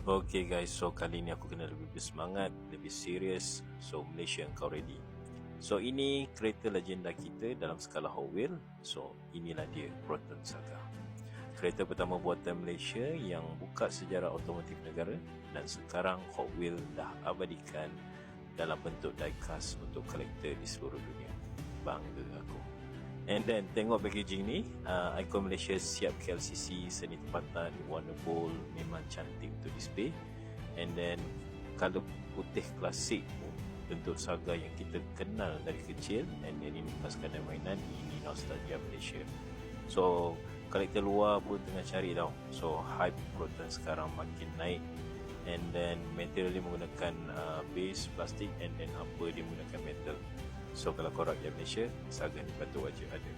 Okay guys, so kali ni aku kena lebih bersemangat, lebih serius. So Malaysia, kau ready? So ini kereta legenda kita dalam skala Hot Wheels. So inilah dia, Proton Saga. Kereta pertama buatan Malaysia yang buka sejarah otomotif negara, dan sekarang Hot Wheels dah abadikan dalam bentuk diecast untuk kolektor di seluruh dunia. Bangga aku. And then tengok packaging ni, Icon Malaysia siap KLCC, seni tempatan, warna bold, memang cantik untuk display. And then color putih klasik, bentuk Saga yang kita kenal dari kecil. And then ini bukan sekadar mainan, ini nostalgia Malaysia. So kolektor luar pun tengah cari tau. So hype Proton sekarang makin naik. And then material dia menggunakan base plastik, and then upper dia menggunakan metal. So kalau kau rakyat Malaysia, Saga ni patut wajib ada.